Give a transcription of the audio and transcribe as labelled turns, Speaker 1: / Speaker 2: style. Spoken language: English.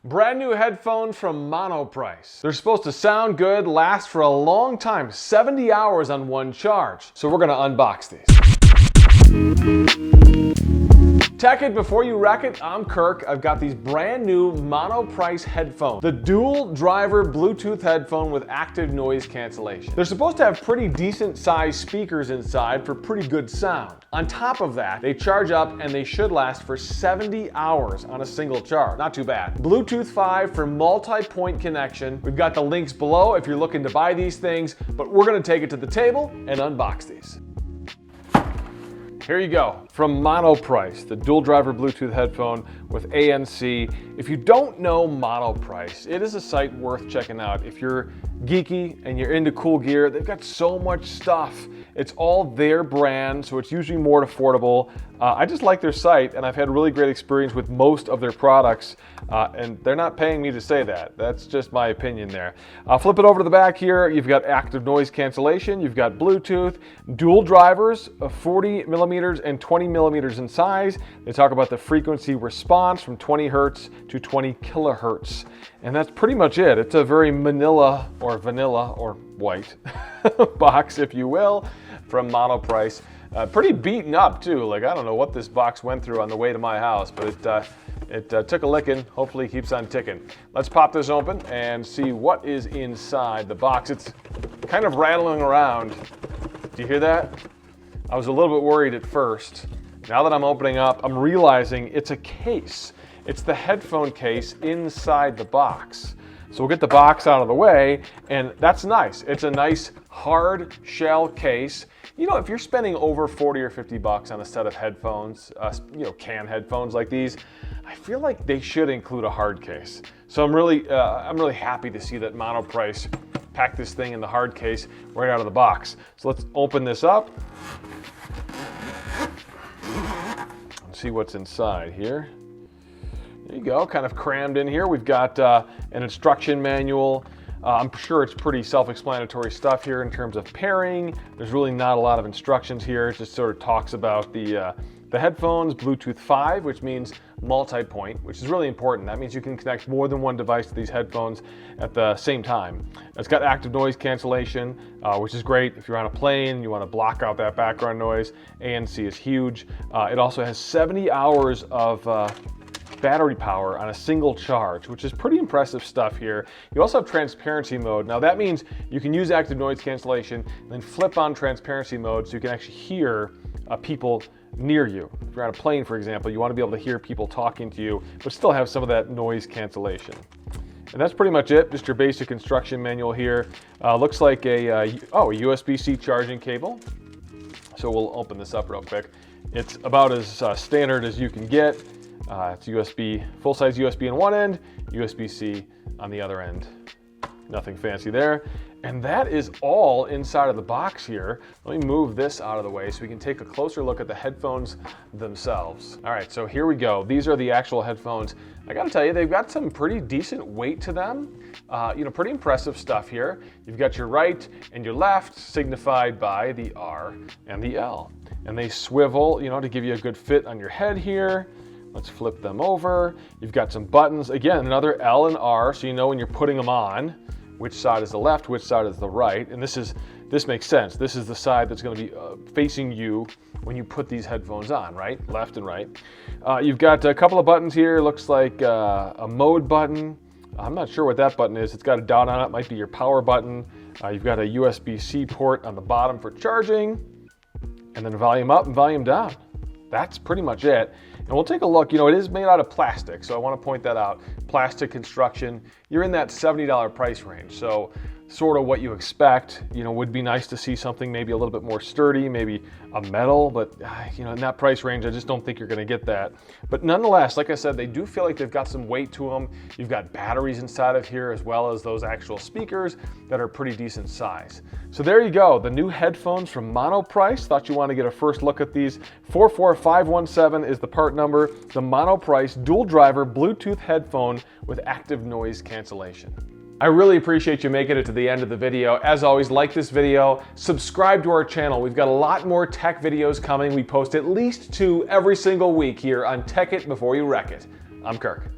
Speaker 1: Brand new headphones from Monoprice. They're supposed to sound good, last for a long time, 70 hours on one charge. So we're gonna unbox these. Tech it before you wreck it. I'm Kirk. I've got these brand new Monoprice headphones. The Dual Driver Bluetooth Headphone with Active Noise Cancellation. They're supposed to have pretty decent sized speakers inside for pretty good sound. On top of that, they charge up and they should last for 70 hours on a single charge. Not too bad. Bluetooth 5 for multi-point connection. We've got the links below if you're looking to buy these things, but we're gonna take it to the table and unbox these. Here you go, from Monoprice, the Dual Driver Bluetooth Headphone with ANC. If you don't know Monoprice, it is a site worth checking out. If you're geeky and you're into cool gear, they've got so much stuff. It's all their brand, so it's usually more affordable. I just like their site, and I've had really great experience with most of their products, and they're not paying me to say that. That's just my opinion there. Flip it over to the back here. You've got active noise cancellation. You've got Bluetooth, dual drivers, 40 millimeters and 20 millimeters in size. They talk about the frequency response from 20 hertz to 20 kilohertz. And that's pretty much it. It's a very vanilla or white box, if you will, from Monoprice. Pretty beaten up too. Like, I don't know what this box went through on the way to my house, but it took a licking. Hopefully it keeps on ticking. Let's pop this open and see what is inside the box. It's kind of rattling around. Do you hear that? I was a little bit worried at first. Now that I'm opening up, I'm realizing it's a case. It's the headphone case inside the box. So we'll get the box out of the way, and that's nice. It's a nice hard shell case. You know, if you're spending over 40 or 50 bucks on a set of headphones, can headphones like these, I feel like they should include a hard case. So I'm really happy to see that Monoprice packed this thing in the hard case right out of the box. So let's open this up and see what's inside here. There you go, kind of crammed in here. We've got an instruction manual. I'm sure it's pretty self-explanatory stuff here in terms of pairing. There's really not a lot of instructions here. It just sort of talks about the headphones, Bluetooth 5, which means multi-point, which is really important. That means you can connect more than one device to these headphones at the same time. It's got active noise cancellation, which is great if you're on a plane, you want to block out that background noise. ANC is huge. It also has 70 hours of battery power on a single charge, which is pretty impressive stuff here. You also have transparency mode. Now that means you can use active noise cancellation and then flip on transparency mode so you can actually hear people near you. If you're on a plane, for example, you want to be able to hear people talking to you, but still have some of that noise cancellation. And that's pretty much it, just your basic instruction manual here. Looks like a USB-C charging cable. So we'll open this up real quick. It's about as standard as you can get. It's USB, full-size USB on one end, USB-C on the other end. Nothing fancy there. And that is all inside of the box here. Let me move this out of the way so we can take a closer look at the headphones themselves. All right, so here we go. These are the actual headphones. I gotta tell you, they've got some pretty decent weight to them. Pretty impressive stuff here. You've got your right and your left signified by the R and the L. And they swivel, to give you a good fit on your head here. Let's flip them over. You've got some buttons. Again, another L and R, so you know when you're putting them on, which side is the left, which side is the right. And this makes sense. This is the side that's gonna be facing you when you put these headphones on, right? Left and right. You've got a couple of buttons here. Looks like a mode button. I'm not sure what that button is. It's got a dot on it. Might be your power button. You've got a USB-C port on the bottom for charging, and then volume up and volume down. That's pretty much it. And we'll take a look. It is made out of plastic, so I want to point that out. Plastic construction. You're in that $70 price range, so sort of what you expect. Would be nice to see something maybe a little bit more sturdy, maybe a metal, but in that price range, I just don't think you're going to get that. But nonetheless, like I said, they do feel like they've got some weight to them. You've got batteries inside of here as well as those actual speakers that are pretty decent size. So there you go, the new headphones from Monoprice. Thought you want to get a first look at these. 44517 is the part number. The Monoprice Dual Driver Bluetooth Headphone with Active Noise Cancellation. I really appreciate you making it to the end of the video. As always, like this video, subscribe to our channel. We've got a lot more tech videos coming. We post at least 2 every single week here on Tech It Before You Wreck It. I'm Kirk.